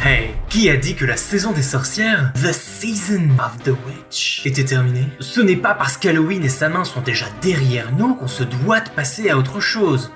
Hey, qui a dit que la saison des sorcières, The Season of the Witch, était terminée? Ce n'est pas parce qu'Halloween et sa main sont déjà derrière nous qu'on se doit de passer à autre chose.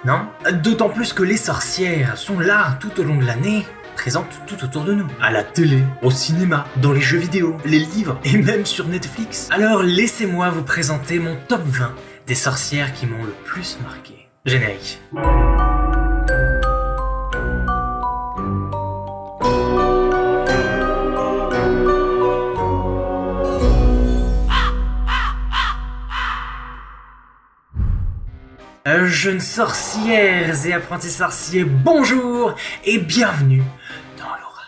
Non? D'autant plus que les sorcières sont là tout au long de l'année, présentes tout autour de nous. À la télé, au cinéma, dans les jeux vidéo, les livres et même sur Netflix. Alors laissez-moi vous présenter mon top 20 des sorcières qui m'ont le plus marqué. Générique. Jeunes sorcières et apprentis sorciers, bonjour et bienvenue dans Laura.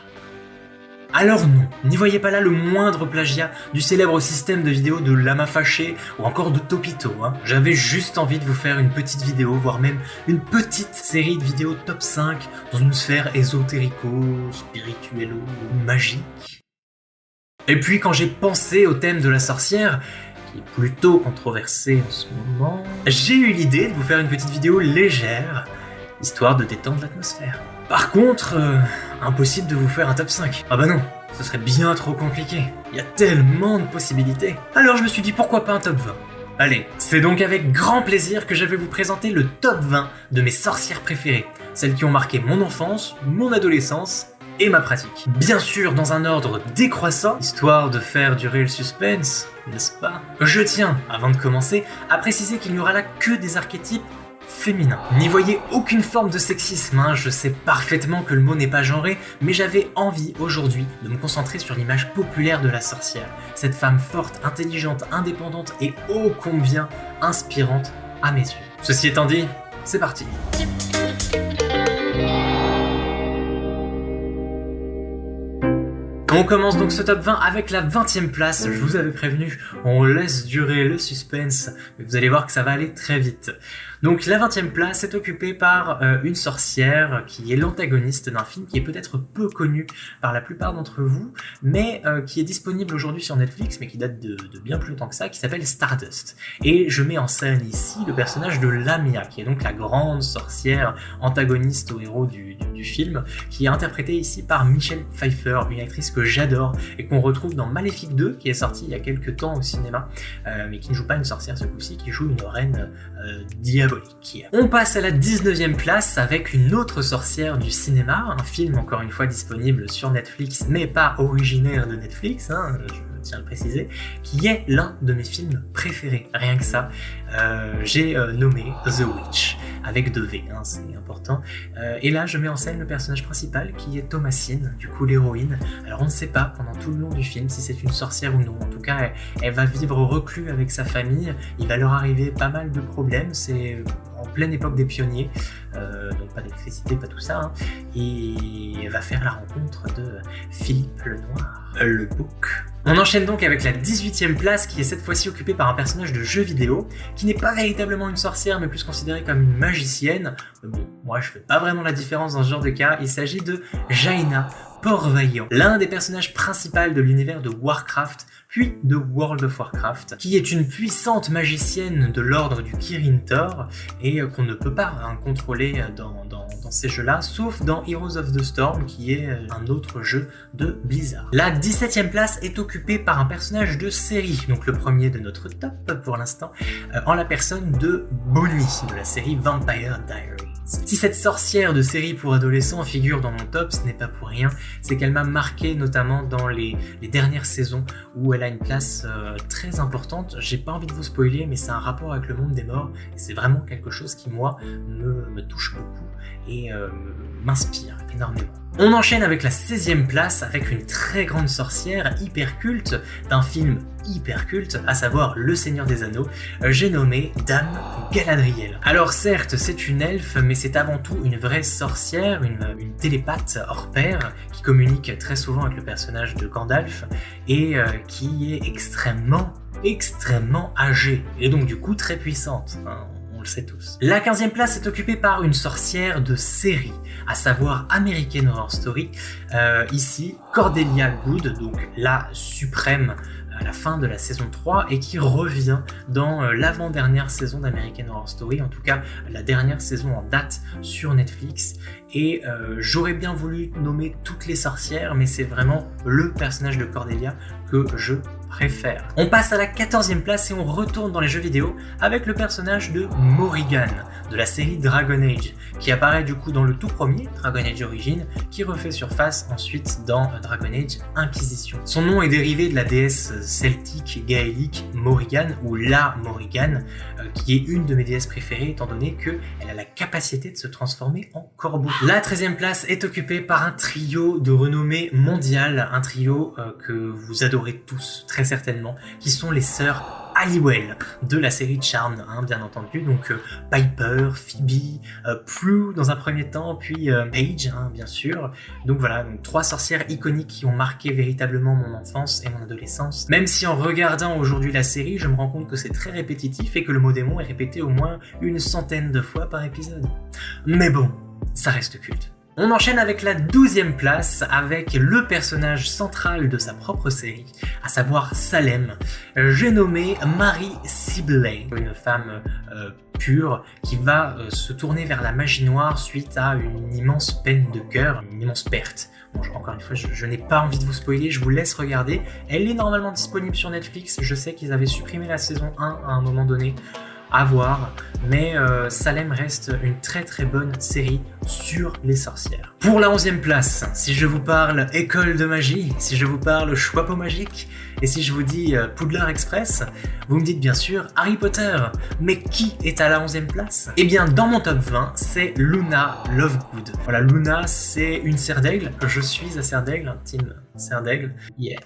Alors non, n'y voyez pas là le moindre plagiat du célèbre système de vidéo de Lama Fâché ou encore de Topito. J'avais juste envie de vous faire une petite vidéo, voire même une petite série de vidéos top 5 dans une sphère ésotérico, spirituello, magique. Et puis quand j'ai pensé au thème de la sorcière, plutôt controversé en ce moment, j'ai eu l'idée de vous faire une petite vidéo légère, histoire de détendre l'atmosphère. Par contre, impossible de vous faire un top 5. Ah bah non, ce serait bien trop compliqué. Il y a tellement de possibilités. Alors je me suis dit pourquoi pas un top 20. Allez, c'est donc avec grand plaisir que je vais vous présenter le top 20 de mes sorcières préférées, celles qui ont marqué mon enfance, mon adolescence et ma pratique. Bien sûr dans un ordre décroissant, histoire de faire durer le suspense, n'est-ce pas? Je tiens, avant de commencer, à préciser qu'il n'y aura là que des archétypes féminins. N'y voyez aucune forme de sexisme, je sais parfaitement que le mot n'est pas genré, mais j'avais envie aujourd'hui de me concentrer sur l'image populaire de la sorcière, cette femme forte, intelligente, indépendante et ô combien inspirante à mes yeux. Ceci étant dit, c'est parti. On commence donc ce top 20 avec la 20e place, je vous avais prévenu, on laisse durer le suspense, mais vous allez voir que ça va aller très vite. Donc la 20e place est occupée par une sorcière qui est l'antagoniste d'un film qui est peut-être peu connu par la plupart d'entre vous, mais qui est disponible aujourd'hui sur Netflix, mais qui date de bien plus longtemps que ça, qui s'appelle Stardust. Et je mets en scène ici le personnage de Lamia, qui est donc la grande sorcière antagoniste au héros du film, qui est interprétée ici par Michelle Pfeiffer, une actrice que j'adore et qu'on retrouve dans Maléfique 2, qui est sorti il y a quelques temps au cinéma, mais qui ne joue pas une sorcière ce coup-ci, qui joue une reine diabolique. On passe à la 19e place avec une autre sorcière du cinéma, un film encore une fois disponible sur Netflix, mais pas originaire de Netflix, je tiens à le préciser, qui est l'un de mes films préférés, rien que ça. J'ai nommé The Witch, avec 2 V, c'est important. Et là, je mets en scène le personnage principal, qui est Thomasine, du coup l'héroïne. Alors on ne sait pas pendant tout le long du film si c'est une sorcière ou non. En tout cas, elle va vivre reclus avec sa famille. Il va leur arriver pas mal de problèmes. C'est en pleine époque des pionniers, donc pas d'électricité, pas tout ça. Et elle va faire la rencontre de Philippe le Noir, le Bouc. On enchaîne donc avec la 18e place qui est cette fois-ci occupée par un personnage de jeu vidéo qui n'est pas véritablement une sorcière mais plus considérée comme une magicienne. Bon, moi je fais pas vraiment la différence dans ce genre de cas, il s'agit de Jaina Port-Vaillant, l'un des personnages principaux de l'univers de Warcraft puis de World of Warcraft, qui est une puissante magicienne de l'ordre du Kirin Tor et qu'on ne peut pas contrôler dans ces jeux-là, sauf dans Heroes of the Storm, qui est un autre jeu de Blizzard. La 17e place est occupée par un personnage de série, donc le premier de notre top pour l'instant, en la personne de Bonnie, de la série Vampire Diaries. Si cette sorcière de série pour adolescents figure dans mon top, ce n'est pas pour rien, c'est qu'elle m'a marqué notamment dans les dernières saisons où elle a une place très importante. J'ai pas envie de vous spoiler, mais c'est un rapport avec le monde des morts et c'est vraiment quelque chose qui moi me touche beaucoup et m'inspire énormément. On enchaîne avec la 16e place avec une très grande sorcière hyper culte d'un film hyper culte, à savoir Le Seigneur des Anneaux. J'ai nommé Dame Galadriel. Alors certes, c'est une elfe, mais c'est avant tout une vraie sorcière, une télépathe hors pair, qui communique très souvent avec le personnage de Gandalf, et qui est extrêmement âgée, et donc du coup très puissante. On le sait tous. La 15e place est occupée par une sorcière de série, à savoir American Horror Story. Ici, Cordelia Good, donc la suprême à la fin de la saison 3 et qui revient dans l'avant-dernière saison d'American Horror Story, en tout cas la dernière saison en date sur Netflix. Et j'aurais bien voulu nommer toutes les sorcières, mais c'est vraiment le personnage de Cordelia que je préfère. On passe à la 14e place et on retourne dans les jeux vidéo avec le personnage de Morrigan de la série Dragon Age, qui apparaît du coup dans le tout premier Dragon Age Origins, qui refait surface ensuite dans Dragon Age Inquisition. Son nom est dérivé de la déesse celtique gaélique Morrigan, ou la Morrigan, qui est une de mes déesses préférées étant donné qu'elle a la capacité de se transformer en corbeau. La 13e place est occupée par un trio de renommée mondiale, un trio que vous adorez tous très certainement, qui sont les sœurs Halliwell de la série Charmed, bien entendu, donc Piper, Phoebe, Prue dans un premier temps, puis Paige, bien sûr. Donc voilà, donc 3 sorcières iconiques qui ont marqué véritablement mon enfance et mon adolescence. Même si en regardant aujourd'hui la série, je me rends compte que c'est très répétitif et que le mot démon est répété au moins une centaine de fois par épisode. Mais bon, ça reste culte. On enchaîne avec la 12e place, avec le personnage central de sa propre série, à savoir Salem. J'ai nommé Mary Sibley, une femme pure qui va se tourner vers la magie noire suite à une immense peine de cœur, une immense perte. Bon, encore une fois, je n'ai pas envie de vous spoiler, je vous laisse regarder. Elle est normalement disponible sur Netflix, je sais qu'ils avaient supprimé la saison 1 à un moment donné. À voir, mais Salem reste une très très bonne série sur les sorcières. Pour la 11e place, si je vous parle école de magie, si je vous parle choix-peau magique, et si je vous dis Poudlard Express, vous me dites bien sûr Harry Potter. Mais qui est à la 11e place? Eh bien, dans mon top 20, c'est Luna Lovegood. Voilà, Luna, c'est une serre d'aigle. Je suis à serre d'aigle, team serre d'aigle. Yeah.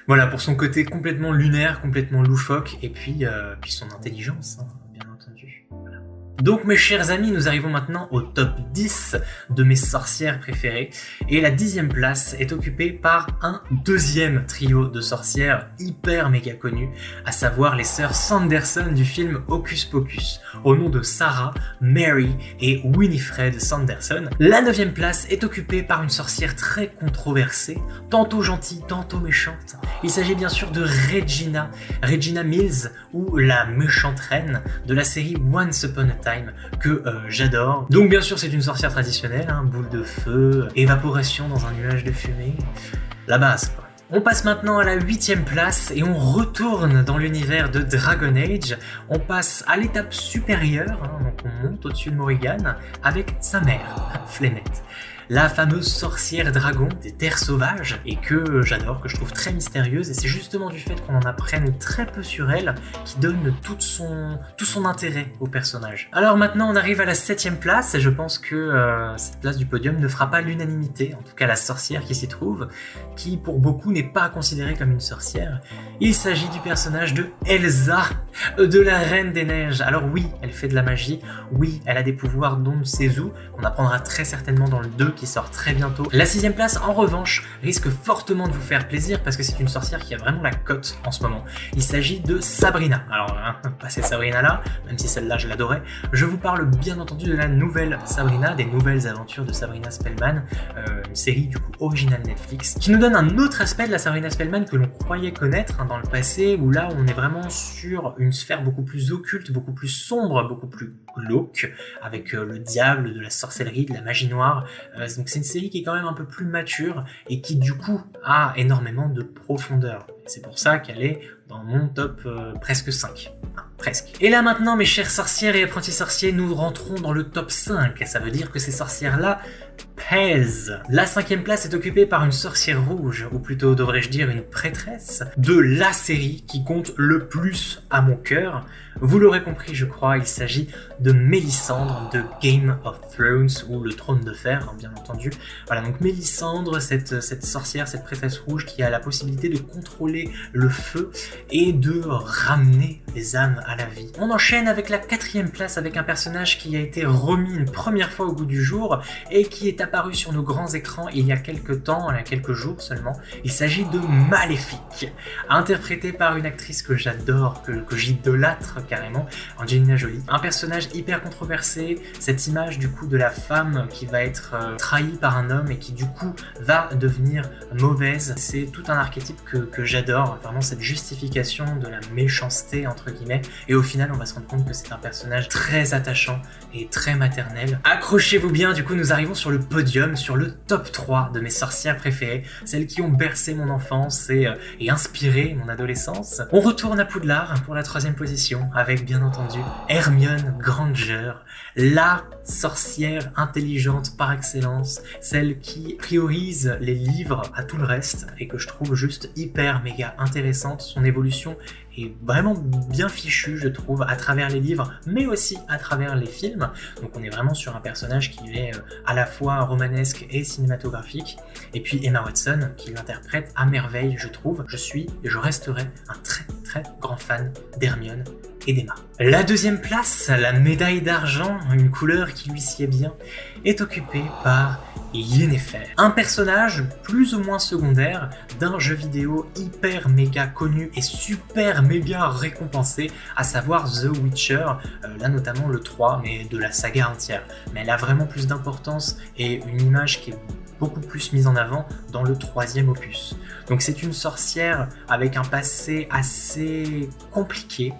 Voilà, pour son côté complètement lunaire, complètement loufoque, et puis son intelligence, bien entendu. Voilà. Donc mes chers amis, nous arrivons maintenant au top 10 de mes sorcières préférées, et la 10e place est occupée par un deuxième trio de sorcières hyper méga connues, à savoir les sœurs Sanderson du film Hocus Pocus, au nom de Sarah, Mary et Winifred Sanderson. La 9e place est occupée par une sorcière très controversée, tantôt gentille, tantôt méchante. Il s'agit bien sûr de Regina Mills, ou la méchante reine de la série Once Upon a Time, que j'adore. Donc bien sûr c'est une sorcière traditionnelle, boule de feu, évaporation dans un nuage de fumée, la base quoi. On passe maintenant à la 8e place et on retourne dans l'univers de Dragon Age. On passe à l'étape supérieure, donc on monte au-dessus de Morrigan avec sa mère, Flemette. La fameuse sorcière dragon des terres sauvages, et que j'adore, que je trouve très mystérieuse, et c'est justement du fait qu'on en apprenne très peu sur elle qui donne tout son intérêt au personnage. Alors maintenant on arrive à la 7e place, et je pense que cette place du podium ne fera pas l'unanimité, en tout cas la sorcière qui s'y trouve, qui pour beaucoup n'est pas considérée comme une sorcière. Il s'agit du personnage de Elsa, de la Reine des Neiges. Alors oui, elle fait de la magie, oui, elle a des pouvoirs dont Sezu, qu'on apprendra très certainement dans le 2, qui sort très bientôt. La 6e place, en revanche, risque fortement de vous faire plaisir parce que c'est une sorcière qui a vraiment la cote en ce moment. Il s'agit de Sabrina. Alors, pas cette Sabrina-là, même si celle-là je l'adorais. Je vous parle bien entendu de la nouvelle Sabrina, des nouvelles aventures de Sabrina Spellman, une série du coup originale Netflix, qui nous donne un autre aspect de la Sabrina Spellman que l'on croyait connaître dans le passé, où là on est vraiment sur une sphère beaucoup plus occulte, beaucoup plus sombre, beaucoup plus glauque, avec le diable, de la sorcellerie, de la magie noire. Donc c'est une série qui est quand même un peu plus mature et qui du coup a énormément de profondeur. Et c'est pour ça qu'elle est dans mon top presque 5. Presque. Et là maintenant, mes chères sorcières et apprentis sorciers, nous rentrons dans le top 5. Ça veut dire que ces sorcières-là pèsent. La 5e place est occupée par une sorcière rouge, ou plutôt devrais-je dire une prêtresse, de la série qui compte le plus à mon cœur. Vous l'aurez compris, je crois, il s'agit de Mélisandre de Game of Thrones, ou le Trône de Fer, bien entendu. Voilà, donc Mélisandre, cette sorcière, cette prêtresse rouge qui a la possibilité de contrôler le feu et de ramener les âmes à la vie. On enchaîne avec la 4e place, avec un personnage qui a été remis une première fois au goût du jour et qui est apparu sur nos grands écrans il y a quelques temps, il y a quelques jours seulement. Il s'agit de Maléfique, interprétée par une actrice que j'adore, que j'idolâtre, carrément, Angelina Jolie. Un personnage hyper controversé, cette image du coup de la femme qui va être trahie par un homme et qui du coup va devenir mauvaise. C'est tout un archétype que j'adore, vraiment cette justification de la méchanceté entre guillemets, et au final on va se rendre compte que c'est un personnage très attachant et très maternel. Accrochez-vous bien, du coup nous arrivons sur le podium, sur le top 3 de mes sorcières préférées, celles qui ont bercé mon enfance et inspiré mon adolescence. On retourne à Poudlard pour la 3e position, avec bien entendu Hermione Granger, la sorcière intelligente par excellence, celle qui priorise les livres à tout le reste et que je trouve juste hyper méga intéressante. Son évolution est vraiment bien fichue, je trouve, à travers les livres, mais aussi à travers les films. Donc on est vraiment sur un personnage qui est à la fois romanesque et cinématographique. Et puis Emma Watson, qui l'interprète à merveille, je trouve. Je suis et je resterai un très très grand fan d'Hermione et d'Emma. La 2e place, la médaille d'argent, une couleur qui lui sied bien, est occupée par Yennefer, un personnage plus ou moins secondaire d'un jeu vidéo hyper méga connu et super méga récompensé, à savoir The Witcher, là notamment le 3, mais de la saga entière. Mais elle a vraiment plus d'importance et une image qui est beaucoup plus mise en avant dans le 3e opus. Donc c'est une sorcière avec un passé assez compliqué,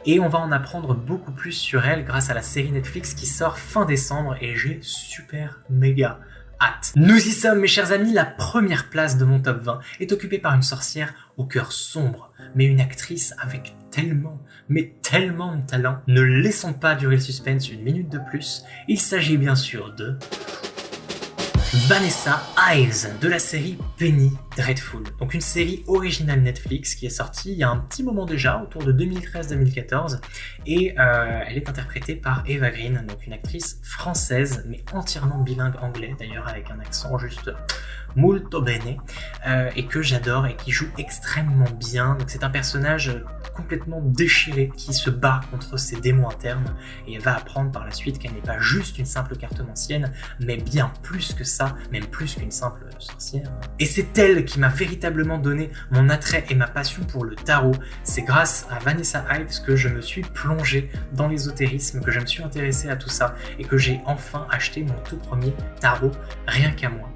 et on va en apprendre beaucoup plus sur elle grâce à la série Netflix qui sort fin décembre, et j'ai super méga hâte. Nous y sommes mes chers amis, la première place de mon top 20 est occupée par une sorcière au cœur sombre, mais une actrice avec tellement, mais tellement de talent. Ne laissons pas durer le suspense une minute de plus, il s'agit bien sûr de Vanessa Ives de la série Penny Dreadful. Donc une série originale Netflix qui est sortie il y a un petit moment déjà, autour de 2013-2014, et elle est interprétée par Eva Green, donc une actrice française mais entièrement bilingue anglais, d'ailleurs avec un accent juste molto bene, et que j'adore et qui joue extrêmement bien. Donc c'est un personnage complètement déchiré qui se bat contre ses démons internes, et elle va apprendre par la suite qu'elle n'est pas juste une simple cartomancienne, mais bien plus que ça, même plus qu'une simple sorcière. Et c'est elle qui m'a véritablement donné mon attrait et ma passion pour le tarot. C'est grâce à Vanessa Ives que je me suis plongé dans l'ésotérisme, que je me suis intéressé à tout ça, et que j'ai enfin acheté mon tout premier tarot, rien qu'à moi.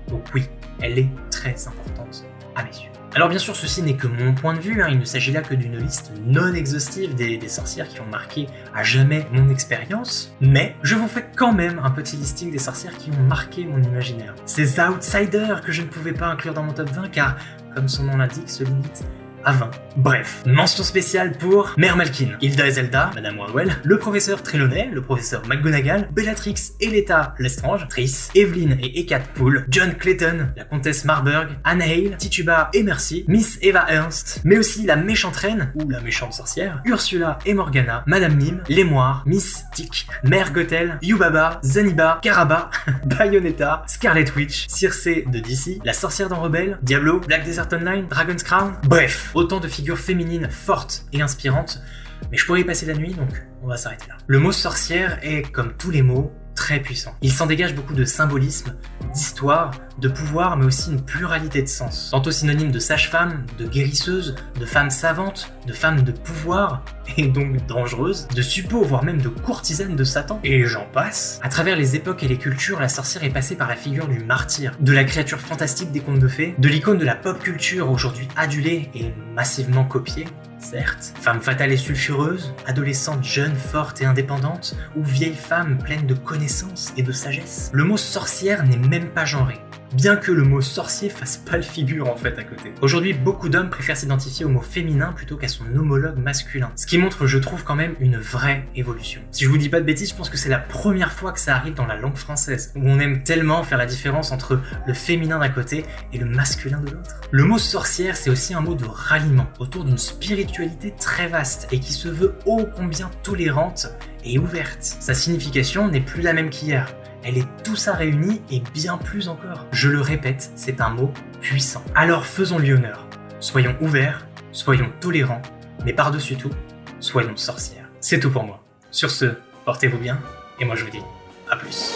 Donc oui, elle est très importante à mes yeux. Alors bien sûr, ceci n'est que mon point de vue, il ne s'agit là que d'une liste non exhaustive des sorcières qui ont marqué à jamais mon expérience, mais je vous fais quand même un petit listing des sorcières qui ont marqué mon imaginaire. Ces outsiders que je ne pouvais pas inclure dans mon top 20 car, comme son nom l'indique, se limite à 20. Bref, mention spéciale pour Mère Malkin, Hilda et Zelda, Madame Wardwell, le professeur Trelawney, le professeur McGonagall, Bellatrix et Leta Lestrange, Triss, Evelyn et Hecate Poole, John Clayton, la comtesse Marburg, Anne Hale, Tituba et Mercy, Miss Eva Ernst, mais aussi la méchante reine, ou la méchante sorcière, Ursula et Morgana, Madame Mime, L'émoire, Miss Tick, Mère Gothel, Yubaba, Zaniba, Caraba, Bayonetta, Scarlet Witch, Circe de DC, la sorcière dans Rebelle, Diablo, Black Desert Online, Dragon's Crown, bref, autant de figures féminines fortes et inspirantes, mais je pourrais y passer la nuit, donc on va s'arrêter là. Le mot sorcière est, comme tous les mots, très puissant. Il s'en dégage beaucoup de symbolisme, d'histoire, de pouvoir, mais aussi une pluralité de sens. Tantôt synonyme de sage-femme, de guérisseuse, de femme savante, de femme de pouvoir, et donc dangereuse, de suppôt, voire même de courtisane de Satan, et j'en passe. À travers les époques et les cultures, la sorcière est passée par la figure du martyr, de la créature fantastique des contes de fées, de l'icône de la pop culture aujourd'hui adulée et massivement copiée, certes. Femme fatale et sulfureuse, adolescente jeune, forte et indépendante, ou vieille femme pleine de connaissances et de sagesse. Le mot sorcière n'est même pas genré, bien que le mot sorcier fasse pâle figure en fait à côté. Aujourd'hui, beaucoup d'hommes préfèrent s'identifier au mot féminin plutôt qu'à son homologue masculin, ce qui montre, je trouve, quand même une vraie évolution. Si je vous dis pas de bêtises, je pense que c'est la première fois que ça arrive dans la langue française, où on aime tellement faire la différence entre le féminin d'un côté et le masculin de l'autre. Le mot sorcière, c'est aussi un mot de ralliement, autour d'une spiritualité très vaste et qui se veut ô combien tolérante et ouverte. Sa signification n'est plus la même qu'hier. Elle est tout ça réuni et bien plus encore. Je le répète, c'est un mot puissant. Alors faisons-lui honneur. Soyons ouverts, soyons tolérants, mais par-dessus tout, soyons sorcières. C'est tout pour moi. Sur ce, portez-vous bien, et moi je vous dis à plus.